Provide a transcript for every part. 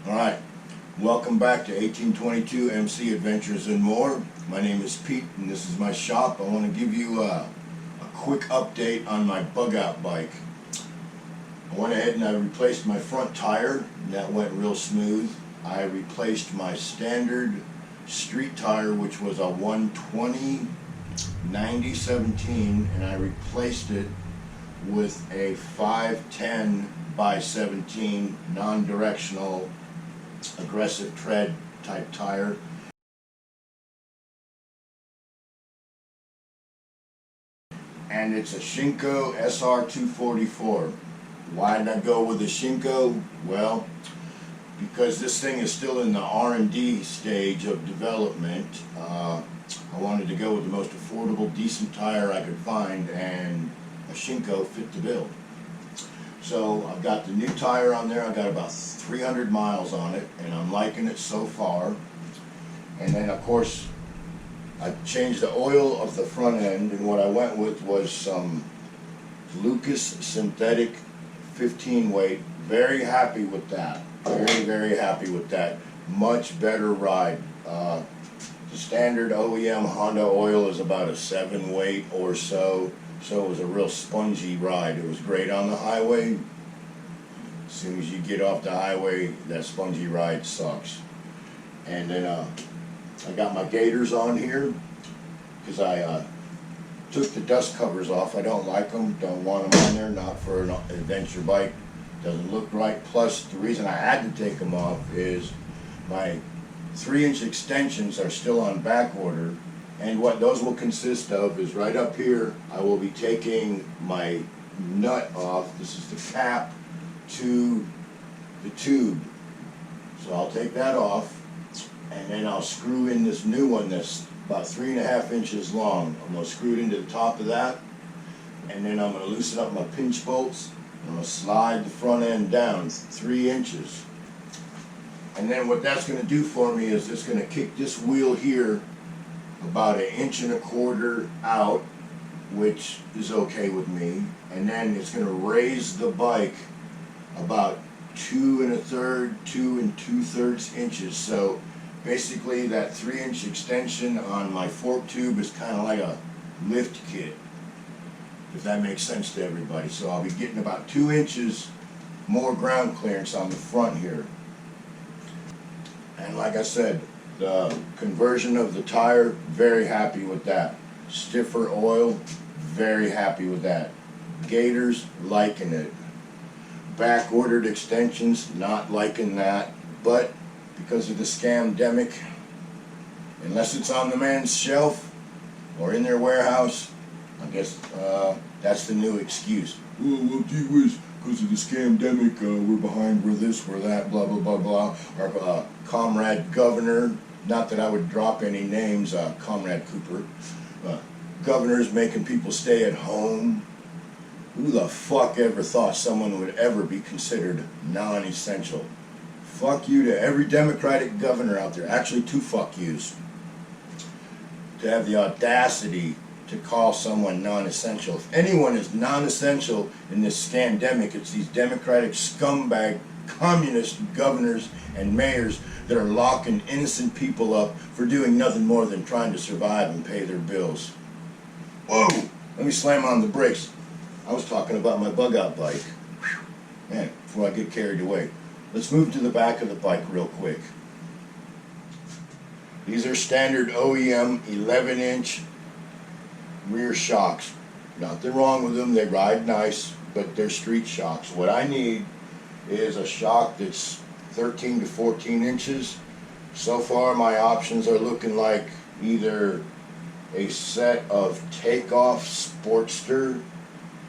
Alright, welcome back to 1822 MC Adventures and More. My name is Pete and this is my shop. I want to give you a quick update on my bug out bike. I went ahead and I replaced my front tire, and that went real smooth. I replaced my standard street tire, which was a 120 90/17, and I replaced it with a 510 by 17 non-directional aggressive tread type tire. And it's a Shinko SR244. Why did I go with the Shinko? Well, because this thing is still in the R&D stage of development. I wanted to go with the most affordable, decent tire I could find, and a Shinko fit the bill. So I've got the new tire on there. I've got about 300 miles on it, and I'm liking it so far. And then, of course, I changed the oil of the front end, and what I went with was some Lucas synthetic 15 weight. Very happy with that. Very happy with that. Much better ride. The standard OEM Honda oil is about a 7 weight or so. So it was a real spongy ride. It was great on the highway. As soon as you get off the highway, that spongy ride sucks. And then I got my gaiters on here because I took the dust covers off. I don't like them, don't want them on there, not for an adventure bike. Doesn't look right. Plus, the reason I had to take them off is my 3-inch extensions are still on back order. And what those will consist of is right up here, I will be taking my nut off. This is the cap to the tube. So I'll take that off, and then I'll screw in this new one that's about 3.5 inches long. I'm going to screw it into the top of that, and then I'm going to loosen up my pinch bolts. I'm going to slide the front end down 3 inches. And then what that's going to do for me is it's going to kick this wheel here about 1.25 inches out, which is okay with me, and then it's going to raise the bike about 2 2/3 inches. So basically that 3-inch extension on my fork tube is kind of like a lift kit, if that makes sense to everybody. So I'll be getting about 2 inches more ground clearance on the front here. And like I said, the conversion of the tire, very happy with that. Stiffer oil, very happy with that. Gaiters, liking it. Back ordered extensions, not liking that. But because of the scamdemic, unless it's on the man's shelf or in their warehouse, I guess that's the new excuse. Oh, well, gee whiz, because of the scamdemic, we're behind, we're this, we're that, blah, blah, blah, blah. Our comrade governor, not that I would drop any names, Comrade Cooper, governor's making people stay at home. Who the fuck ever thought someone would ever be considered non-essential? Fuck you to every Democratic governor out there. Actually, 2 fuck yous. To have the audacity to call someone non-essential. If anyone is non-essential in this scandemic, it's these Democratic scumbag communist governors and mayors that are locking innocent people up for doing nothing more than trying to survive and pay their bills. Whoa! Let me slam on the brakes. I was talking about my bug out bike. Man, before I get carried away. Let's move to the back of the bike real quick. These are standard OEM 11-inch rear shocks. Nothing wrong with them, they ride nice, but they're street shocks. What I need is a shock that's 13 to 14 inches. So far my options are looking like either a set of takeoff Sportster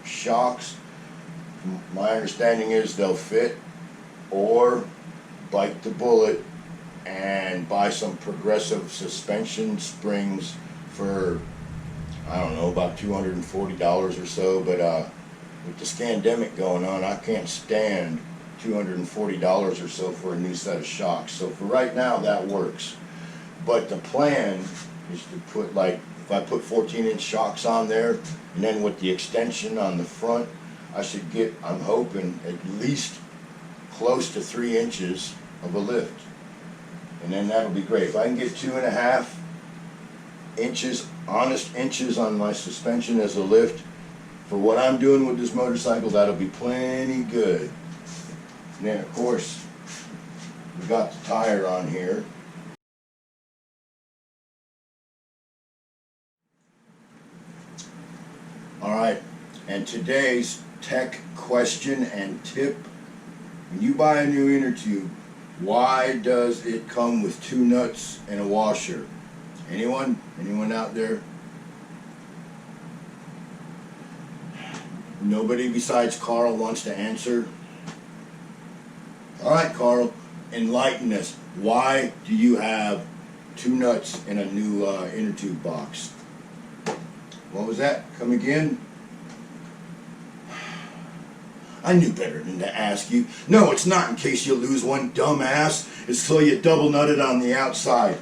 shocks. My understanding is they'll fit, or bite the bullet and buy some progressive suspension springs for, I don't know, about $240 or so. But with the scandemic going on, I can't stand $240 or so for a new set of shocks. So for right now, that works. But the plan is to put, like, if I put 14-inch shocks on there, and then with the extension on the front, I should get, I'm hoping, at least close to 3 inches of a lift. And then that'll be great. If I can get 2.5 inches, honest inches on my suspension as a lift, for what I'm doing with this motorcycle, that'll be plenty good. And then of course, we got the tire on here. Alright, and today's tech question and tip: when you buy a new inner tube, why does it come with 2 nuts and a washer? Anyone? Anyone out there? Nobody besides Carl wants to answer? Alright, Carl, enlighten us. Why do you have 2 nuts in a new inner tube box? What was that? Come again? I knew better than to ask you. No, it's not in case you lose one, dumbass. It's so you double nut it on the outside.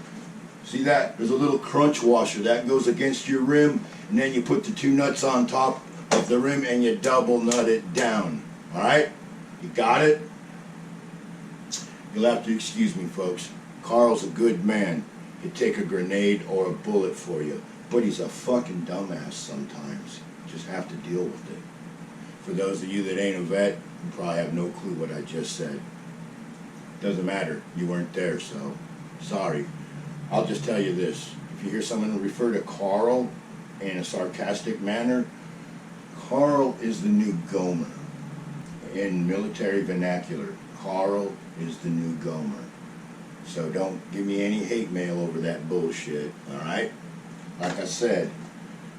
See that? There's a little crunch washer that goes against your rim, and then you put the 2 nuts on top of the rim and you double nut it down. Alright? You got it? You'll have to excuse me, folks. Carl's a good man. He'd take a grenade or a bullet for you. But he's a fucking dumbass sometimes. You just have to deal with it. For those of you that ain't a vet, you probably have no clue what I just said. Doesn't matter. You weren't there, so sorry. I'll just tell you this. If you hear someone refer to Carl in a sarcastic manner, Carl is the new Gomer. In military vernacular, Carl is the new Gomer. So don't give me any hate mail over that bullshit, alright? Like I said,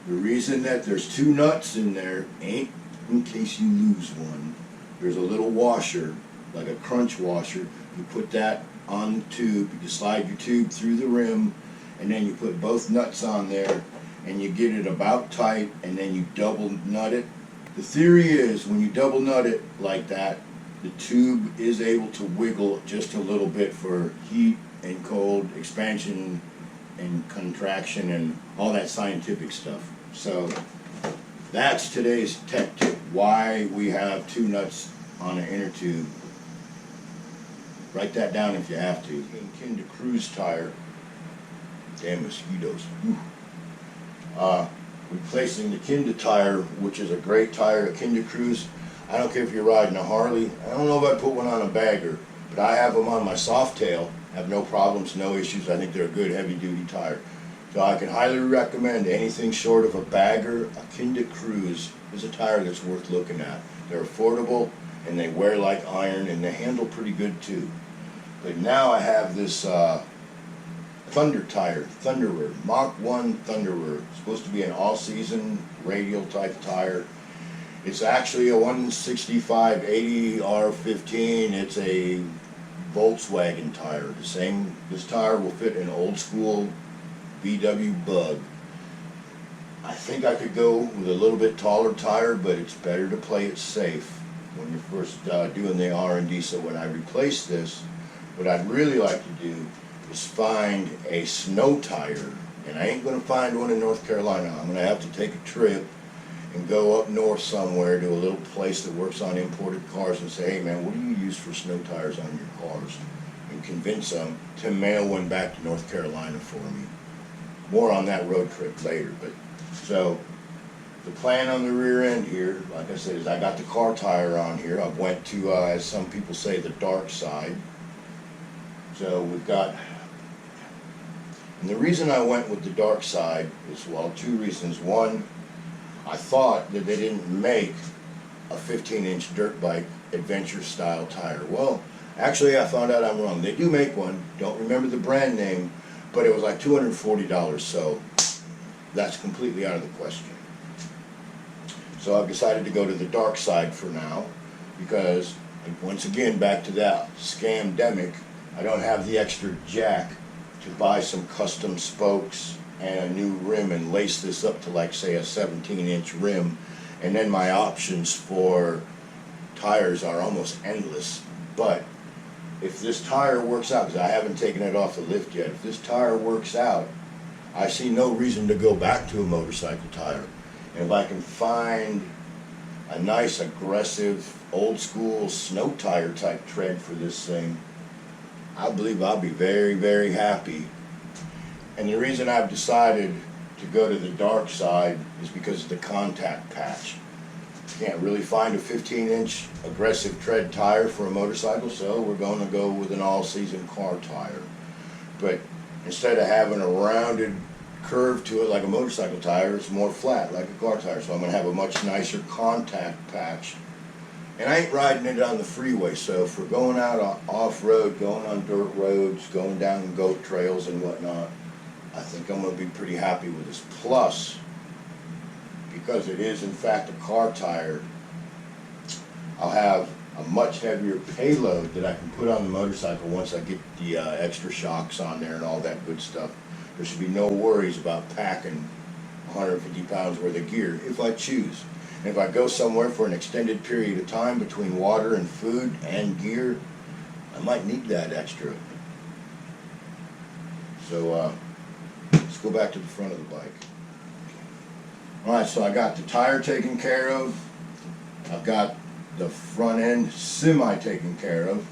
the reason that there's 2 nuts in there ain't in case you lose one. There's a little washer, like a crunch washer. You put that on the tube, you slide your tube through the rim, and then you put both nuts on there, and you get it about tight, and then you double nut it. The theory is when you double nut it like that, the tube is able to wiggle just a little bit for heat and cold, expansion and contraction and all that scientific stuff. So that's today's tech tip, why we have 2 nuts on an inner tube. Write that down if you have to. Akin to cruise tire. Damn mosquitoes. Replacing the Kinda tire, which is a great tire, a Kinda Cruise. I don't care if you're riding a Harley. I don't know if I'd put one on a bagger, but I have them on my Softail. I have no problems, no issues. I think they're a good heavy-duty tire. So I can highly recommend anything short of a bagger. A Kinda Cruise is a tire that's worth looking at. They're affordable, and they wear like iron, and they handle pretty good too. But now I have this Thunder tire, Thunderer, Mach 1 Thunderer. It's supposed to be an all-season radial type tire. It's actually a 165/80 R15. It's a Volkswagen tire. This tire will fit an old school VW Bug. I think I could go with a little bit taller tire, but it's better to play it safe when you're first doing the R&D. So when I replace this, what I'd really like to do is find a snow tire, and I ain't going to find one in North Carolina. I'm going to have to take a trip and go up north somewhere to a little place that works on imported cars and say, hey man, what do you use for snow tires on your cars? And convince them to mail one back to North Carolina for me. More on that road trip later. But so the plan on the rear end here, like I said, is I got the car tire on here. I went to, as some people say, the dark side. So we've got, and the reason I went with the dark side is, well, 2 reasons. One, I thought that they didn't make a 15-inch dirt bike adventure style tire. Well, actually I found out I'm wrong. They do make one. Don't remember the brand name, but it was like $240, so that's completely out of the question. So I've decided to go to the dark side for now because, once again, back to that scamdemic, I don't have the extra jack to buy some custom spokes and a new rim and lace this up to, like, say, a 17-inch rim, and then my options for tires are almost endless. But if this tire works out, because I haven't taken it off the lift yet, if this tire works out, I see no reason to go back to a motorcycle tire. And if I can find a nice, aggressive, old-school snow tire type tread for this thing, I believe I'll be very, very happy. And the reason I've decided to go to the dark side is because of the contact patch. Can't really find a 15-inch aggressive tread tire for a motorcycle, so we're going to go with an all-season car tire. But instead of having a rounded curve to it like a motorcycle tire, it's more flat like a car tire. So I'm going to have a much nicer contact patch. And I ain't riding it on the freeway, so if we're going out off-road, going on dirt roads, going down goat trails and whatnot, I think I'm going to be pretty happy with this. Plus, because it is in fact a car tire, I'll have a much heavier payload that I can put on the motorcycle once I get the extra shocks on there and all that good stuff. There should be no worries about packing 150 pounds worth of gear if I choose. And if I go somewhere for an extended period of time between water and food and gear, I might need that extra. So let's go back to the front of the bike. Alright, so I got the tire taken care of. I've got the front end semi taken care of.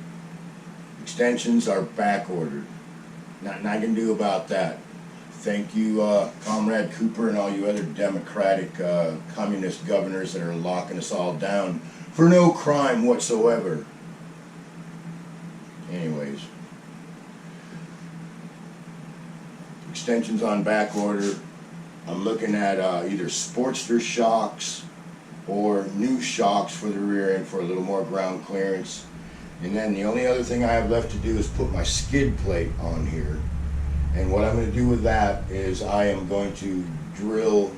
Extensions are back ordered. Nothing I can do about that. Thank you, Comrade Cooper and all you other Democratic communist governors that are locking us all down for no crime whatsoever. Anyways. Extensions on back order. I'm looking at either Sportster shocks or new shocks for the rear end for a little more ground clearance. And then the only other thing I have left to do is put my skid plate on here. And what I'm going to do with that is I am going to drill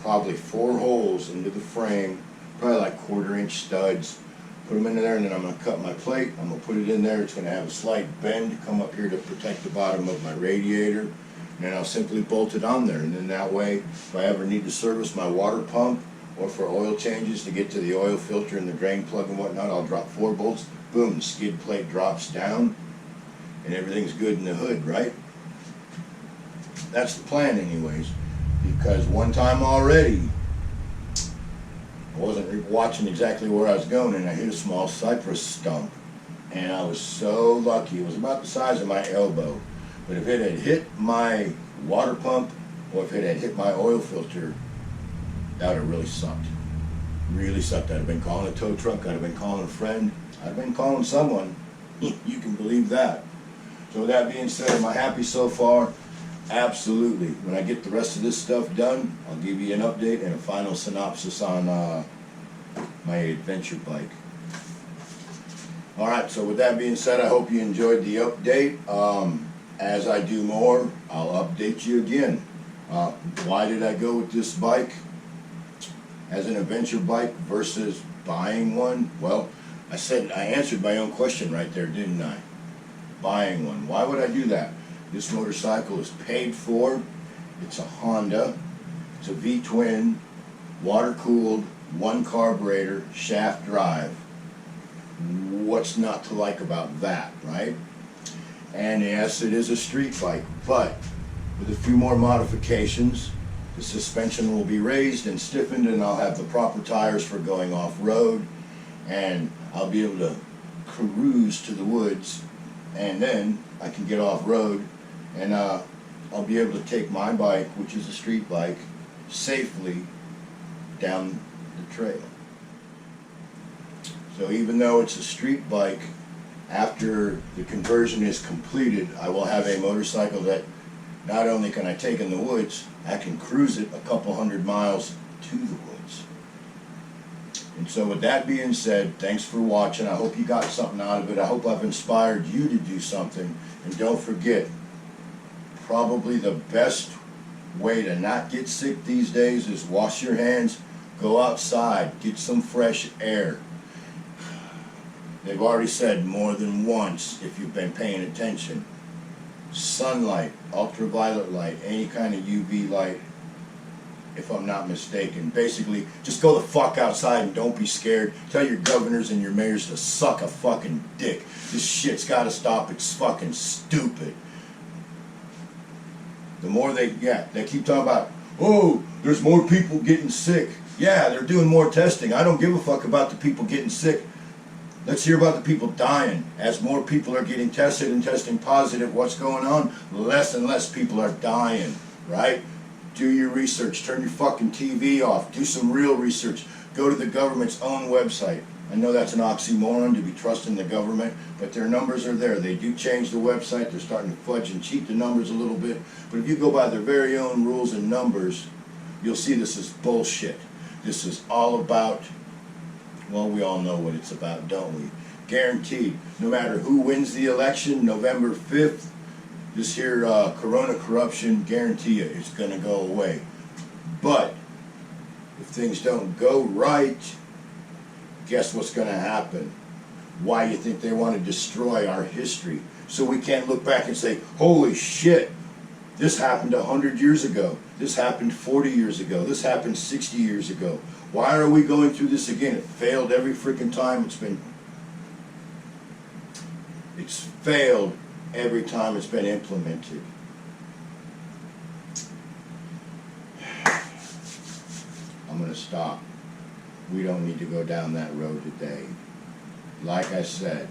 probably 4 holes into the frame, probably like 1/4-inch studs, put them in there, and then I'm going to cut my plate. I'm going to put it in there. It's going to have a slight bend come up here to protect the bottom of my radiator. And then I'll simply bolt it on there, and then that way, if I ever need to service my water pump or for oil changes to get to the oil filter and the drain plug and whatnot, I'll drop 4 bolts, boom, the skid plate drops down, and everything's good in the hood, right? That's the plan anyways, because one time already, I wasn't watching exactly where I was going, and I hit a small cypress stump, and I was so lucky. It was about the size of my elbow. But if it had hit my water pump, or if it had hit my oil filter, that would have really sucked. Really sucked. I'd have been calling a tow truck, I'd have been calling a friend, I'd have been calling someone. You can believe that. So with that being said, am I happy so far? Absolutely. When I get the rest of this stuff done, I'll give you an update and a final synopsis on my adventure bike. Alright, so with that being said, I hope you enjoyed the update. As I do more, I'll update you again. Why did I go with this bike as an adventure bike versus buying one? Well, I answered my own question right there, didn't I? Buying one. Why would I do that? This motorcycle is paid for. It's a Honda. It's a V-twin, water-cooled, 1 carburetor, shaft drive. What's not to like about that, right? And yes, it is a street bike, but with a few more modifications, the suspension will be raised and stiffened, and I'll have the proper tires for going off-road, and I'll be able to cruise to the woods, and then I can get off-road, and I'll be able to take my bike, which is a street bike, safely down the trail. So even though it's a street bike, after the conversion is completed, I will have a motorcycle that not only can I take in the woods, I can cruise it a couple 100 miles to the woods. And so with that being said, thanks for watching. I hope you got something out of it. I hope I've inspired you to do something. And don't forget, probably the best way to not get sick these days is wash your hands, go outside, get some fresh air. They've already said more than once, if you've been paying attention, sunlight, ultraviolet light, any kind of UV light, if I'm not mistaken. Basically, just go the fuck outside and don't be scared. Tell your governors and your mayors to suck a fucking dick. This shit's gotta stop. It's fucking stupid. The more they keep talking about, oh, there's more people getting sick. Yeah, they're doing more testing. I don't give a fuck about the people getting sick. Let's hear about the people dying. As more people are getting tested and testing positive, what's going on? Less and less people are dying, right? Do your research. Turn your fucking TV off. Do some real research. Go to the government's own website. I know that's an oxymoron to be trusting the government, but their numbers are there. They do change the website. They're starting to fudge and cheat the numbers a little bit. But if you go by their very own rules and numbers, you'll see this is bullshit. This is all about, well, we all know what it's about, don't we? Guaranteed. No matter who wins the election, November 5th, this here corona corruption, guarantee you, it's going to go away. But if things don't go right, guess what's going to happen? Why you think they want to destroy our history? So we can't look back and say, holy shit, this happened 100 years ago. This happened 40 years ago. This happened 60 years ago. Why are we going through this again? It failed every freaking time it's failed every time it's been implemented. I'm going to stop. We don't need to go down that road today. Like I said,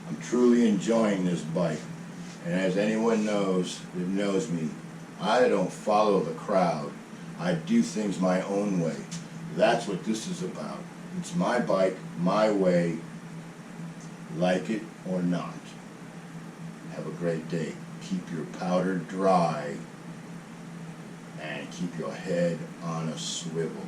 I'm truly enjoying this bike. And as anyone knows that knows me, I don't follow the crowd. I do things my own way. That's what this is about. It's my bike, my way, like it or not. Have a great day. Keep your powder dry and keep your head on a swivel.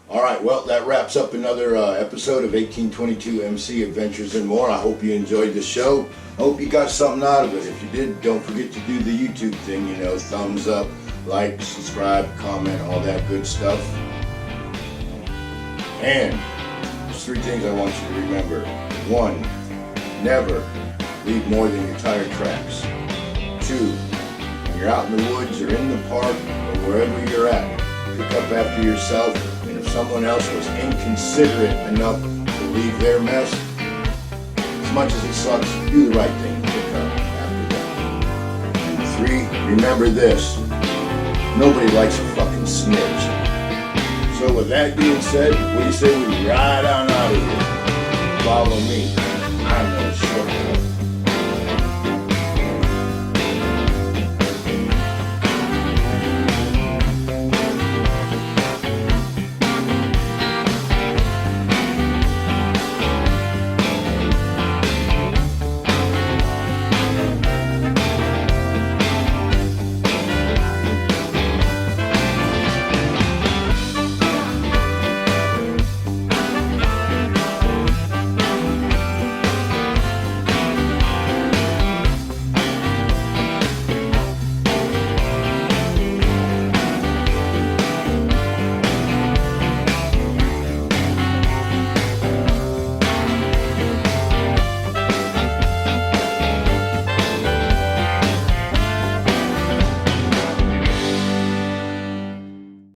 Alright, well, that wraps up another episode of 1822 MC Adventures and More. I hope you enjoyed the show. I hope you got something out of it. If you did, don't forget to do the YouTube thing, you know, thumbs up, like, subscribe, comment, all that good stuff. And there's 3 things I want you to remember. 1, never leave more than your tire tracks. 2, when you're out in the woods or in the park or wherever you're at, pick up after yourself. If someone else was inconsiderate enough to leave their mess, as much as it sucks, do the right thing, pick up after them. And 3, remember this, nobody likes a fucking snitch. So with that being said, what do you say we ride on out of here?